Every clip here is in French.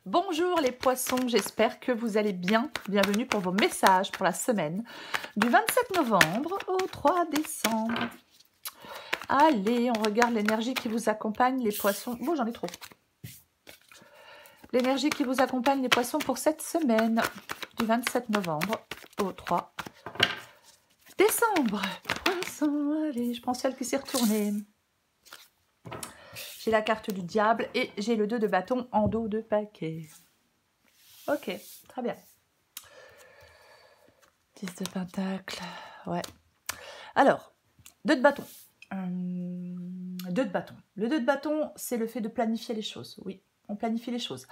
Bonjour les poissons, j'espère que vous allez bien. Bienvenue pour vos messages pour la semaine du 27 novembre au 3 décembre. Allez, on regarde l'énergie qui vous accompagne les poissons. Bon, j'en ai trop. L'énergie qui vous accompagne les poissons pour cette semaine du 27 novembre au 3 décembre. Poissons, allez, je prends celle qui s'est retournée. J'ai la carte du diable et j'ai le 2 de bâton en dos de paquet. Ok, très bien. 10 de pentacle, ouais. Alors, 2 de bâton. 2 de bâton. Le 2 de bâton, c'est le fait de planifier les choses. Oui, on planifie les choses.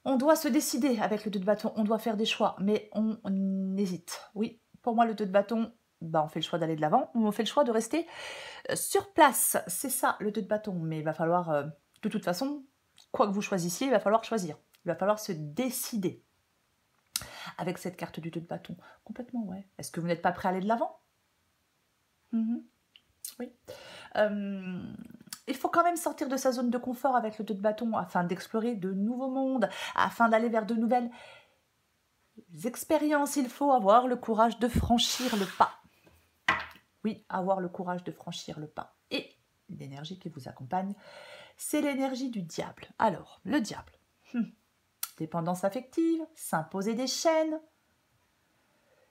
On doit se décider avec le 2 de bâton, on doit faire des choix, mais on hésite. Oui, pour moi, le 2 de bâton, bah, on fait le choix d'aller de l'avant ou on fait le choix de rester sur place. C'est ça, le 2 de bâton. Mais il va falloir, de toute façon, quoi que vous choisissiez, il va falloir choisir. Il va falloir se décider avec cette carte du 2 de bâton. Complètement, ouais. Est-ce que vous n'êtes pas prêt à aller de l'avant? Oui. Il faut quand même sortir de sa zone de confort avec le 2 de bâton afin d'explorer de nouveaux mondes, afin d'aller vers de nouvelles expériences. Il faut avoir le courage de franchir le pas. Oui, avoir le courage de franchir le pas. Et l'énergie qui vous accompagne, c'est l'énergie du diable. Alors, le diable. Dépendance affective, s'imposer des chaînes.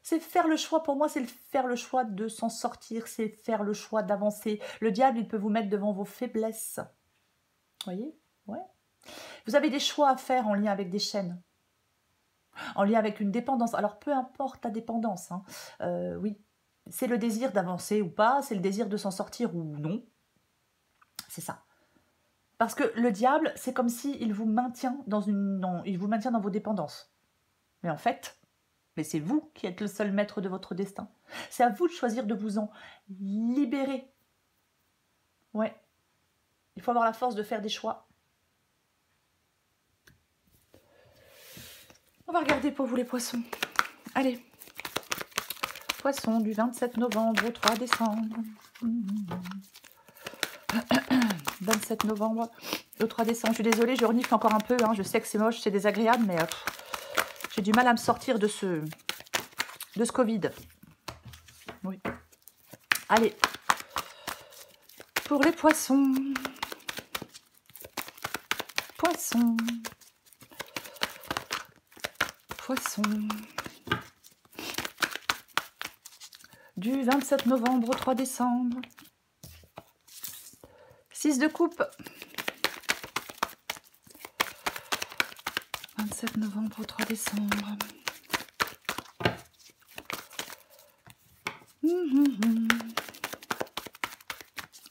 C'est faire le choix, pour moi, c'est faire le choix de s'en sortir, c'est faire le choix d'avancer. Le diable, il peut vous mettre devant vos faiblesses. Vous voyez? Ouais. Vous avez des choix à faire en lien avec des chaînes, en lien avec une dépendance. Alors, peu importe ta dépendance, hein. Oui, c'est le désir d'avancer ou pas, c'est le désir de s'en sortir ou non. C'est ça. Parce que le diable, c'est comme s'il vous maintient il vous maintient dans vos dépendances. Mais en fait, c'est vous qui êtes le seul maître de votre destin. C'est à vous de choisir de vous en libérer. Ouais. Il faut avoir la force de faire des choix. On va regarder pour vous les poissons. Allez. Poissons du 27 novembre au 3 décembre. 27 novembre au 3 décembre. Je suis désolée, je renifle encore un peu. Hein. Je sais que c'est moche, c'est désagréable, mais j'ai du mal à me sortir de ce Covid. Oui. Allez. Pour les poissons. Poissons. Poissons. Du 27 novembre au 3 décembre. 6 de coupe. 27 novembre au 3 décembre.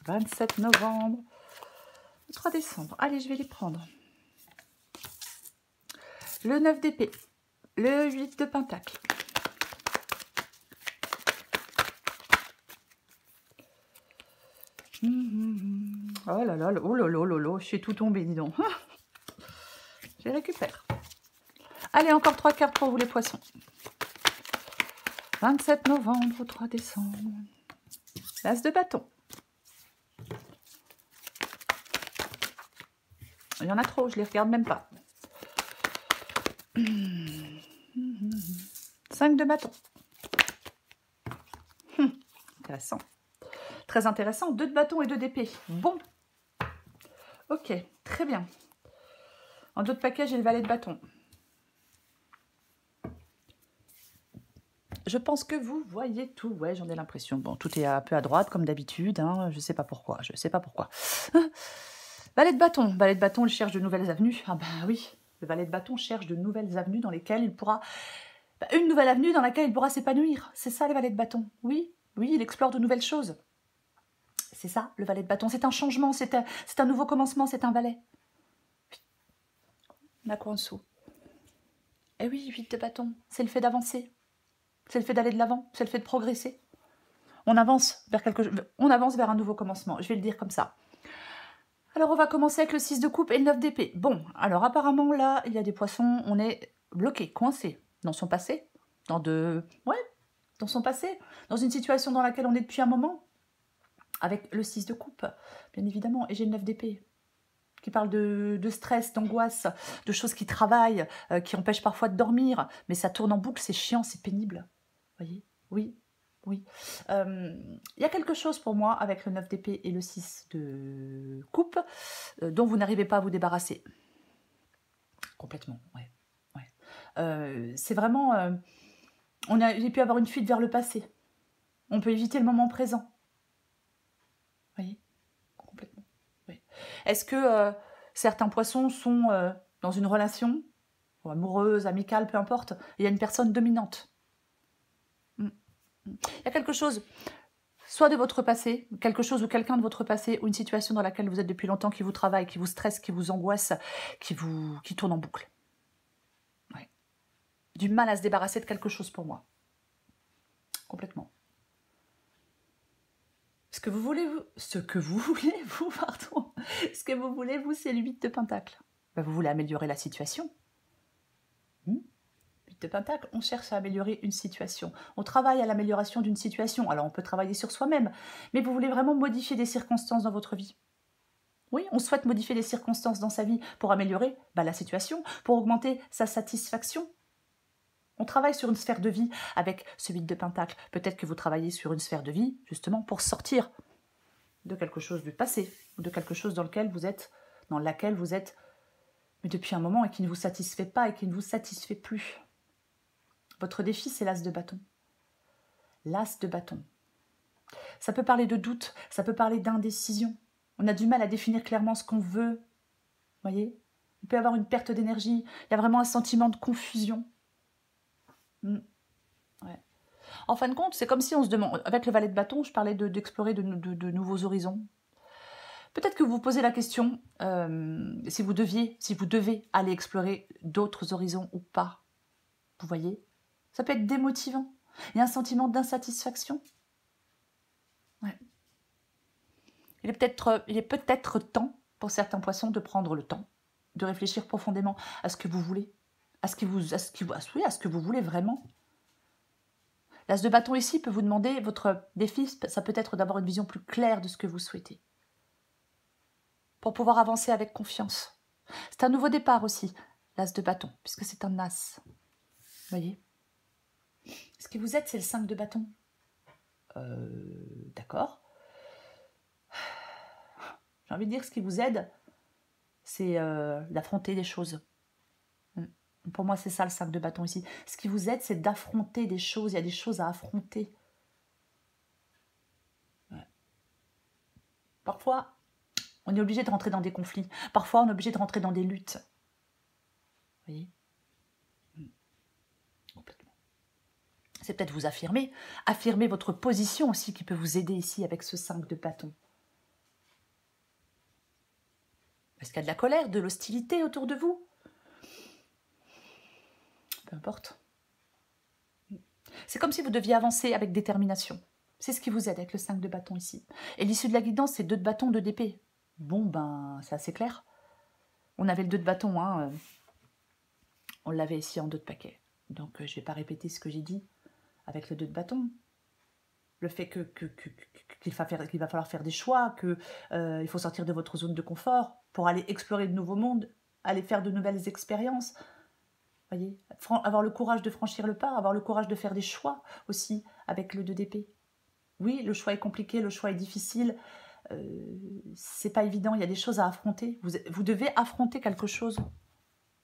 27 novembre au 3 décembre. Allez, je vais les prendre. Le 9 d'épée. Le 8 de pentacle. Oh là là, oh là là, là là, je suis tout tombé, dis donc. Je les récupère. Allez, encore 3 cartes pour vous les poissons. 27 novembre au 3 décembre. L'as de bâton. Il y en a trop, je les regarde même pas. 5 de bâton. Intéressant. Très intéressant. 2 de bâton et 2 d'épée. Bon. Ok, très bien. En dos de paquet, j'ai le valet de bâton. Je pense que vous voyez tout. Ouais, j'en ai l'impression. Bon, tout est un peu à droite, comme d'habitude. Hein. Je sais pas pourquoi. Je sais pas pourquoi. Valet de bâton. Valet de bâton, il cherche de nouvelles avenues. Ah ben oui. Le valet de bâton cherche de nouvelles avenues dans lesquelles il pourra... une nouvelle avenue dans laquelle il pourra s'épanouir. C'est ça, les valets de bâton. Oui, oui, il explore de nouvelles choses. C'est ça, le valet de bâton. C'est un changement, c'est un nouveau commencement, c'est un valet. On a quoi en dessous? Eh oui, 8 de bâton. C'est le fait d'avancer. C'est le fait d'aller de l'avant. C'est le fait de progresser. On avance vers on avance vers un nouveau commencement. Je vais le dire comme ça. Alors, on va commencer avec le 6 de coupe et le 9 d'épée. Bon, alors apparemment, là, il y a des poissons. On est bloqué, coincé dans son passé. Dans son passé. Dans une situation dans laquelle on est depuis un moment. Avec le 6 de coupe, bien évidemment. Et j'ai le 9 d'épée. qui parle de stress, d'angoisse, de choses qui travaillent, qui empêchent parfois de dormir, mais ça tourne en boucle, c'est chiant, c'est pénible. Vous voyez? Oui, oui. Il y a quelque chose pour moi avec le 9 d'épée et le 6 de coupe dont vous n'arrivez pas à vous débarrasser. Complètement, ouais. C'est vraiment... il peut y avoir une fuite vers le passé. On peut éviter le moment présent. Vous voyez? Complètement. Oui. Est-ce que certains poissons sont dans une relation, ou amoureuse, amicale, peu importe, il y a une personne dominante? Il y a quelque chose, soit de votre passé, quelque chose ou quelqu'un de votre passé, ou une situation dans laquelle vous êtes depuis longtemps, qui vous travaille, qui vous stresse, qui vous angoisse, qui tourne en boucle. Ouais. Du mal à se débarrasser de quelque chose pour moi. Complètement. Ce que vous voulez, vous, pardon. Ce que vous voulez, vous, c'est le 8 de Pentacle. Ben, vous voulez améliorer la situation. 8 de Pentacle, on cherche à améliorer une situation. On travaille à l'amélioration d'une situation. Alors, on peut travailler sur soi-même, mais vous voulez vraiment modifier des circonstances dans votre vie. Oui, on souhaite modifier des circonstances dans sa vie pour améliorer la situation, pour augmenter sa satisfaction. On travaille sur une sphère de vie avec ce 8 de Pentacle. Peut-être que vous travaillez sur une sphère de vie, justement, pour sortir de quelque chose du passé, ou de quelque chose dans laquelle vous êtes, mais depuis un moment, et qui ne vous satisfait pas, et qui ne vous satisfait plus. Votre défi, c'est l'as de bâton. L'as de bâton. Ça peut parler de doute, ça peut parler d'indécision. On a du mal à définir clairement ce qu'on veut. Vous voyez? Il peut y avoir une perte d'énergie. Il y a vraiment un sentiment de confusion. Ouais. En fin de compte, c'est comme si on se demande... Avec le valet de bâton, je parlais d'explorer de nouveaux horizons. Peut-être que vous vous posez la question si vous devez aller explorer d'autres horizons ou pas. Vous voyez? Ça peut être démotivant. Il y a un sentiment d'insatisfaction. Ouais. Il est peut-être temps pour certains poissons de prendre le temps, de réfléchir profondément à ce que vous voulez, à ce que vous voulez vraiment. L'as de bâton ici peut vous demander, votre défi, ça peut être d'avoir une vision plus claire de ce que vous souhaitez, pour pouvoir avancer avec confiance. C'est un nouveau départ aussi, l'as de bâton, puisque c'est un as. Vous voyez? Ce qui vous aide, c'est le 5 de bâton. D'accord. J'ai envie de dire, ce qui vous aide, c'est d'affronter des choses. Pour moi, c'est ça le 5 de bâton ici. Ce qui vous aide, c'est d'affronter des choses. Il y a des choses à affronter. Ouais. Parfois, on est obligé de rentrer dans des conflits. Parfois, on est obligé de rentrer dans des luttes. Vous voyez? Complètement. C'est peut-être vous affirmer. Affirmer votre position aussi qui peut vous aider ici avec ce 5 de bâton. Est-ce qu'il y a de la colère, de l'hostilité autour de vous? Peu importe. C'est comme si vous deviez avancer avec détermination. C'est ce qui vous aide avec le 5 de bâton ici. Et l'issue de la guidance, c'est 2 de bâton, 2 d'épée. Bon, c'est assez clair. On avait le 2 de bâton, hein. On l'avait ici en 2 de paquet. Donc, je ne vais pas répéter ce que j'ai dit avec le 2 de bâton. Le fait qu'il va falloir faire des choix, qu'il faut sortir de votre zone de confort pour aller explorer de nouveaux mondes, aller faire de nouvelles expériences. Voyez, avoir le courage de franchir le pas, avoir le courage de faire des choix aussi avec le 2 d'épée. Oui, le choix est compliqué, le choix est difficile, c'est pas évident, il y a des choses à affronter. Vous devez affronter quelque chose,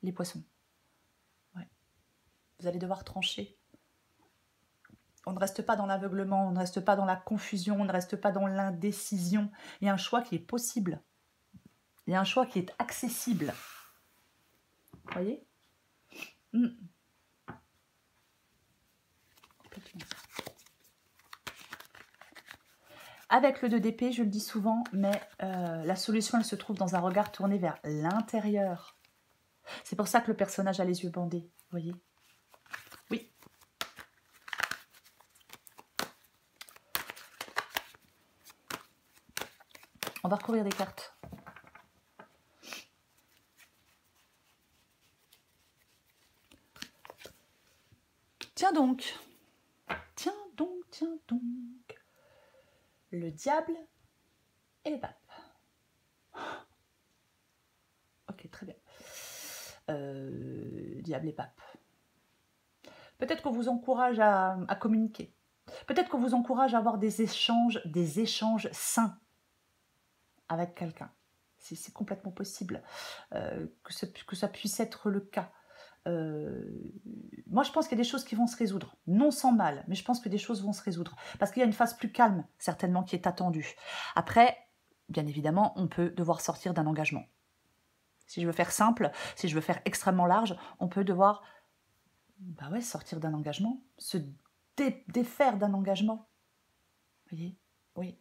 les poissons. Ouais. Vous allez devoir trancher. On ne reste pas dans l'aveuglement, on ne reste pas dans la confusion, on ne reste pas dans l'indécision. Il y a un choix qui est possible. Il y a un choix qui est accessible. Vous voyez? Avec le 2 d'épée, je le dis souvent, mais la solution, elle se trouve dans un regard tourné vers l'intérieur. C'est pour ça que le personnage a les yeux bandés, vous voyez? Oui. On va recouvrir des cartes. Tiens donc. Le diable et le pape. diable et pape. Peut-être qu'on vous encourage à communiquer. Peut-être qu'on vous encourage à avoir des échanges sains avec quelqu'un. C'est complètement possible que ça puisse être le cas. Moi, je pense qu'il y a des choses qui vont se résoudre. Non sans mal, mais je pense que des choses vont se résoudre. Parce qu'il y a une phase plus calme, certainement, qui est attendue. Après, bien évidemment, on peut devoir sortir d'un engagement. Si je veux faire simple, si je veux faire extrêmement large, on peut devoir sortir d'un engagement, se défaire d'un engagement. Vous voyez? Oui.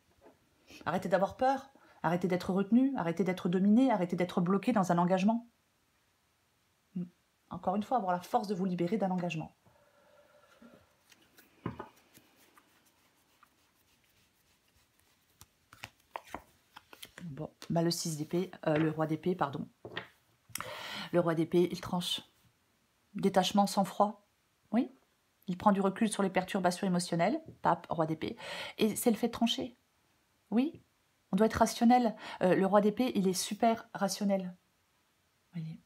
Arrêtez d'avoir peur, arrêtez d'être retenu, arrêtez d'être dominé, arrêtez d'être bloqué dans un engagement. Encore une fois, avoir la force de vous libérer d'un engagement. Bon, le 6 d'épée, le roi d'épée, pardon. Le roi d'épée, il tranche. Détachement, sang-froid. Oui. Il prend du recul sur les perturbations émotionnelles. Pape, roi d'épée. Et c'est le fait de trancher. Oui. On doit être rationnel. Le roi d'épée, il est super rationnel. Voyez.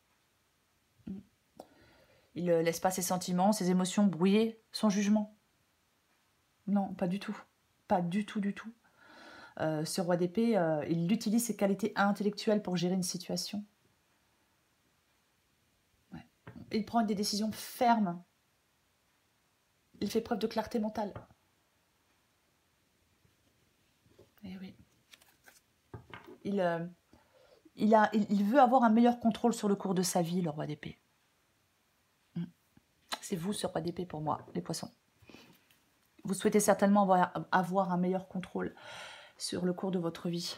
Il ne laisse pas ses sentiments, ses émotions brouiller son jugement. Non, pas du tout. Pas du tout, du tout. Ce roi d'épée, il utilise ses qualités intellectuelles pour gérer une situation. Ouais. Il prend des décisions fermes. Il fait preuve de clarté mentale. Eh oui. Il veut avoir un meilleur contrôle sur le cours de sa vie, le roi d'épée. C'est vous, ce roi d'épée, pour moi, les poissons. Vous souhaitez certainement avoir un meilleur contrôle sur le cours de votre vie.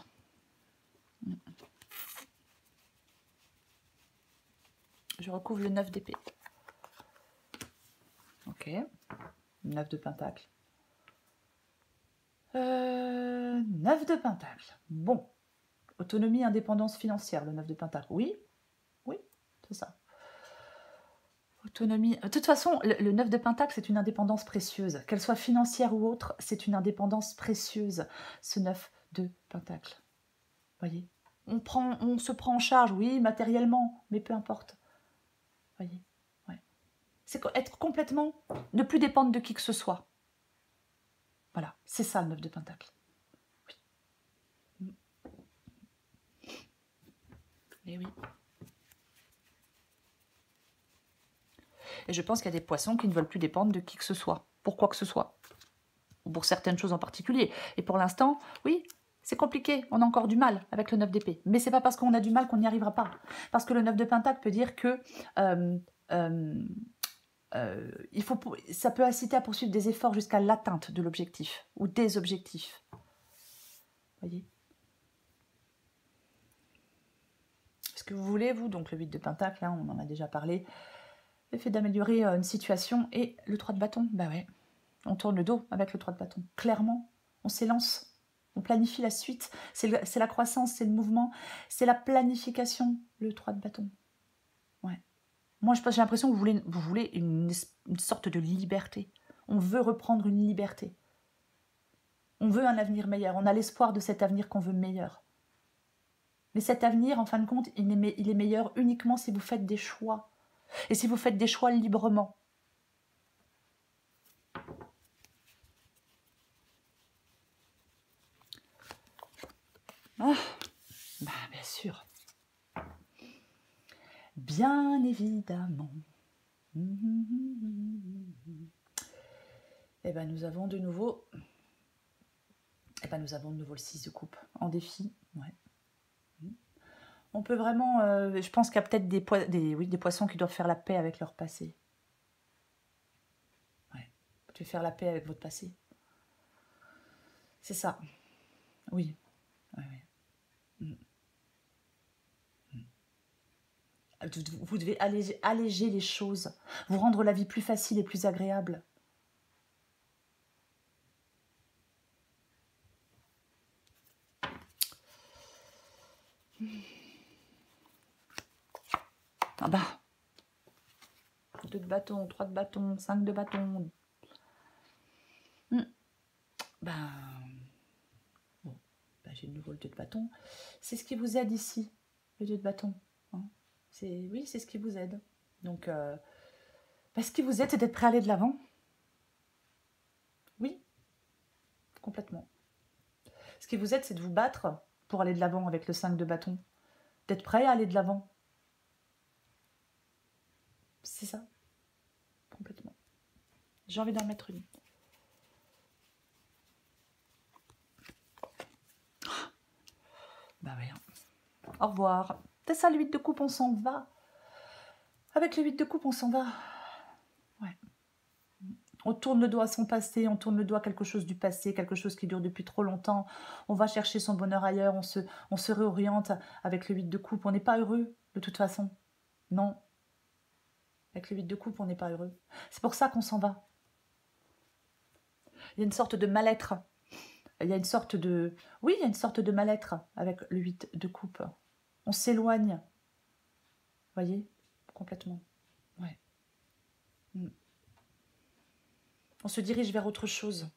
Je recouvre le 9 d'épée. Ok. 9 de pentacle. 9 de pentacle. Bon. Autonomie, indépendance financière, le 9 de pentacle. Oui, oui, c'est ça. Autonomie. De toute façon, le 9 de pentacle, c'est une indépendance précieuse. Qu'elle soit financière ou autre, c'est une indépendance précieuse, ce 9 de pentacle. Voyez, on se prend en charge, oui, matériellement, mais peu importe. Voyez, ouais. C'est être complètement, ne plus dépendre de qui que ce soit. Voilà, c'est ça le 9 de pentacle. Oui. Et oui. Et je pense qu'il y a des poissons qui ne veulent plus dépendre de qui que ce soit, pour quoi que ce soit, ou pour certaines choses en particulier. Et pour l'instant, oui, c'est compliqué, on a encore du mal avec le 9 d'épée. Mais c'est pas parce qu'on a du mal qu'on n'y arrivera pas. Parce que le 9 de pentacle peut dire que ça peut inciter à poursuivre des efforts jusqu'à l'atteinte de l'objectif, ou des objectifs. Voyez ? Ce que vous voulez, vous, donc le 8 de pentacle, hein, on en a déjà parlé, le fait d'améliorer une situation, et le 3 de bâton, bah ouais, on tourne le dos avec le 3 de bâton. Clairement, on s'élance, on planifie la suite, c'est la croissance, c'est le mouvement, c'est la planification, le 3 de bâton. Ouais. Moi, j'ai l'impression que vous voulez une sorte de liberté. On veut reprendre une liberté. On veut un avenir meilleur, on a l'espoir de cet avenir qu'on veut meilleur. Mais cet avenir, en fin de compte, il est meilleur uniquement si vous faites des choix. Et si vous faites des choix librement. Ah, bah, bien sûr. Bien évidemment. Et ben nous avons de nouveau le 6 de coupe en défi. Ouais. On peut vraiment, je pense qu'il y a peut-être des poissons qui doivent faire la paix avec leur passé. Ouais. Vous devez faire la paix avec votre passé. C'est ça. Oui. Ouais, ouais. Vous devez alléger les choses, vous rendre la vie plus facile et plus agréable. Ah bah, 2 de bâton, 3 de bâton, 5 de bâton. Ben, bon, ben, j'ai de nouveau le 2 de bâton. C'est ce qui vous aide ici, le 2 de bâton. Hein. Oui, c'est ce qui vous aide. Donc, ce qui vous êtes, c'est d'être prêt à aller de l'avant. Oui, complètement. Ce qui vous êtes, c'est de vous battre pour aller de l'avant avec le 5 de bâton. D'être prêt à aller de l'avant. C'est ça. Complètement. J'ai envie d'en mettre une. Bah oui. Au revoir. C'est ça, le 8 de coupe, on s'en va. Avec le 8 de coupe, on s'en va. Ouais. On tourne le dos à son passé, on tourne le dos à quelque chose du passé, quelque chose qui dure depuis trop longtemps. On va chercher son bonheur ailleurs, on se réoriente avec le 8 de coupe. On n'est pas heureux, de toute façon. Non. Avec le 8 de coupe, on n'est pas heureux. C'est pour ça qu'on s'en va. Il y a une sorte de mal-être. Il y a une sorte de... Oui, il y a une sorte de mal-être avec le 8 de coupe. On s'éloigne. Vous voyez? Complètement. Ouais. On se dirige vers autre chose.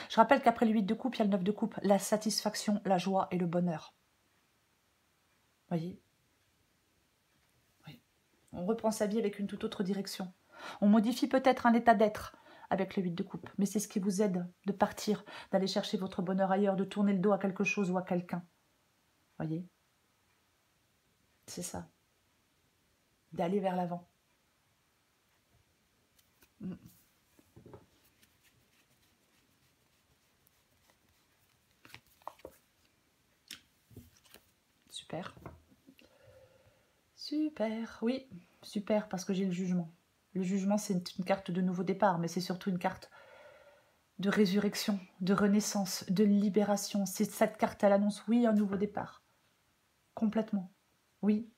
Je rappelle qu'après le 8 de coupe, il y a le 9 de coupe. La satisfaction, la joie et le bonheur. Vous voyez? Oui. On reprend sa vie avec une toute autre direction. On modifie peut-être un état d'être avec le 8 de coupe. Mais c'est ce qui vous aide de partir, d'aller chercher votre bonheur ailleurs, de tourner le dos à quelque chose ou à quelqu'un. Vous voyez? C'est ça. D'aller vers l'avant. Super. Super, oui, super, parce que j'ai le jugement. Le jugement, c'est une carte de nouveau départ, mais c'est surtout une carte de résurrection, de renaissance, de libération. C'est cette carte, elle annonce, oui, un nouveau départ. Complètement. Oui.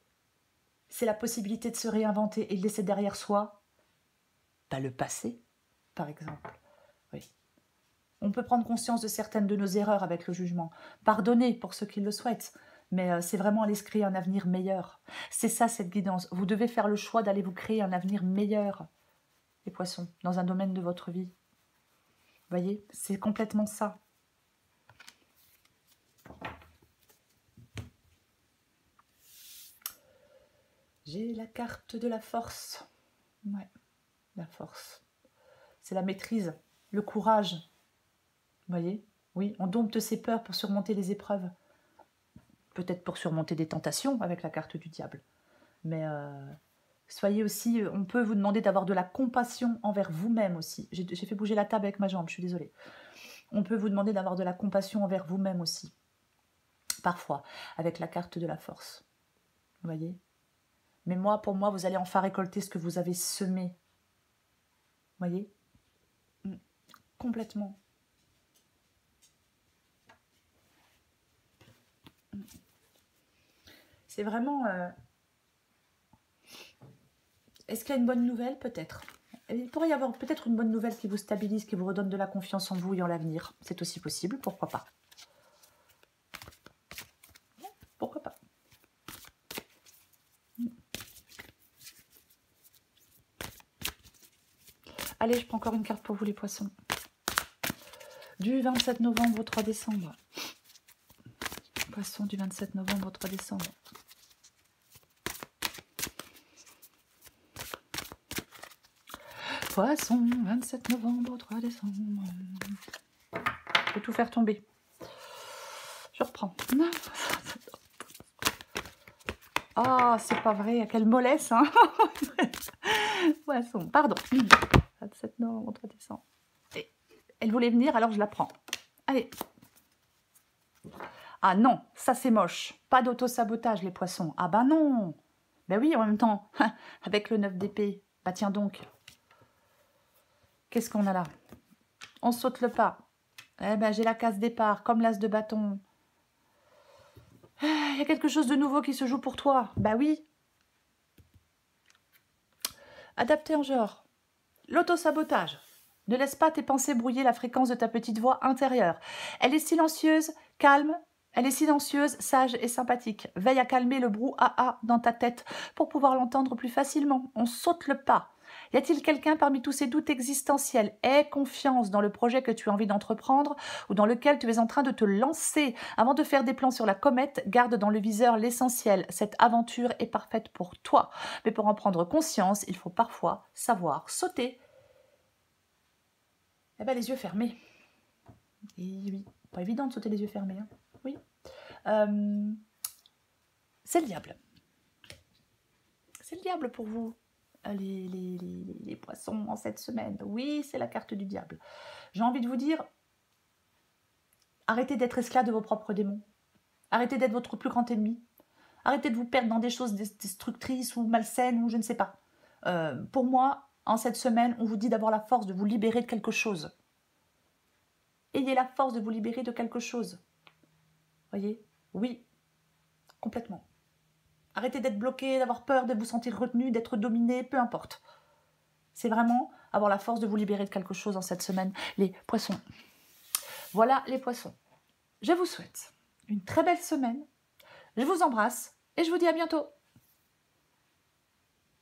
C'est la possibilité de se réinventer et de laisser derrière soi le passé, par exemple. Oui. On peut prendre conscience de certaines de nos erreurs avec le jugement. Pardonner pour ceux qui le souhaitent. Mais c'est vraiment aller se créer un avenir meilleur. C'est ça, cette guidance. Vous devez faire le choix d'aller vous créer un avenir meilleur, les poissons, dans un domaine de votre vie. Vous voyez, c'est complètement ça. J'ai la carte de la force. Ouais, la force. C'est la maîtrise, le courage. Vous voyez? Oui, on dompte ses peurs pour surmonter les épreuves. Peut-être pour surmonter des tentations avec la carte du diable. Mais soyez aussi, on peut vous demander d'avoir de la compassion envers vous-même aussi. J'ai fait bouger la table avec ma jambe, je suis désolée. On peut vous demander d'avoir de la compassion envers vous-même aussi. Parfois, avec la carte de la force. Vous voyez? Mais pour moi, vous allez enfin récolter ce que vous avez semé. Vous voyez? Complètement. C'est vraiment... Est-ce qu'il y a une bonne nouvelle? Peut-être. Il pourrait y avoir peut-être une bonne nouvelle qui vous stabilise, qui vous redonne de la confiance en vous et en l'avenir. C'est aussi possible, pourquoi pas? Pourquoi pas? Allez, je prends encore une carte pour vous les poissons. Du 27 novembre au 3 décembre. Poisson du 27 novembre au 3 décembre. Poisson, 27 novembre au 3 décembre. Je peux tout faire tomber. Je reprends. Ah, oh, c'est pas vrai. Quelle mollesse, hein. Poisson, pardon. 27 novembre au 3 décembre. Et elle voulait venir, alors je la prends. Allez. Ah non, ça c'est moche. Pas d'auto-sabotage, les poissons. Ah bah non. Ben oui, en même temps, avec le 9 d'épée. Bah tiens donc. Qu'est-ce qu'on a là? On saute le pas. Eh ben, j'ai la case départ, comme l'as de bâton. Il y a quelque chose de nouveau qui se joue pour toi. Bah oui. Adapté en genre. L'auto-sabotage. Ne laisse pas tes pensées brouiller la fréquence de ta petite voix intérieure. Elle est silencieuse, calme. Elle est silencieuse, sage et sympathique. Veille à calmer le brouhaha dans ta tête pour pouvoir l'entendre plus facilement. On saute le pas. Y a-t-il quelqu'un parmi tous ces doutes existentiels? Aie confiance dans le projet que tu as envie d'entreprendre ou dans lequel tu es en train de te lancer. Avant de faire des plans sur la comète, garde dans le viseur l'essentiel. Cette aventure est parfaite pour toi. Mais pour en prendre conscience, il faut parfois savoir sauter. Eh bien, les yeux fermés. Et oui, pas évident de sauter les yeux fermés. Hein. Oui. C'est le diable. C'est le diable pour vous, les poissons en cette semaine. Oui, c'est la carte du diable. J'ai envie de vous dire, arrêtez d'être esclave de vos propres démons. Arrêtez d'être votre plus grand ennemi. Arrêtez de vous perdre dans des choses destructrices ou malsaines ou je ne sais pas. Pour moi, en cette semaine, on vous dit d'avoir la force de vous libérer de quelque chose. Ayez la force de vous libérer de quelque chose. Voyez? Oui, complètement. Arrêtez d'être bloqué, d'avoir peur, de vous sentir retenu, d'être dominé, peu importe. C'est vraiment avoir la force de vous libérer de quelque chose en cette semaine. Les poissons. Voilà les poissons. Je vous souhaite une très belle semaine. Je vous embrasse et je vous dis à bientôt.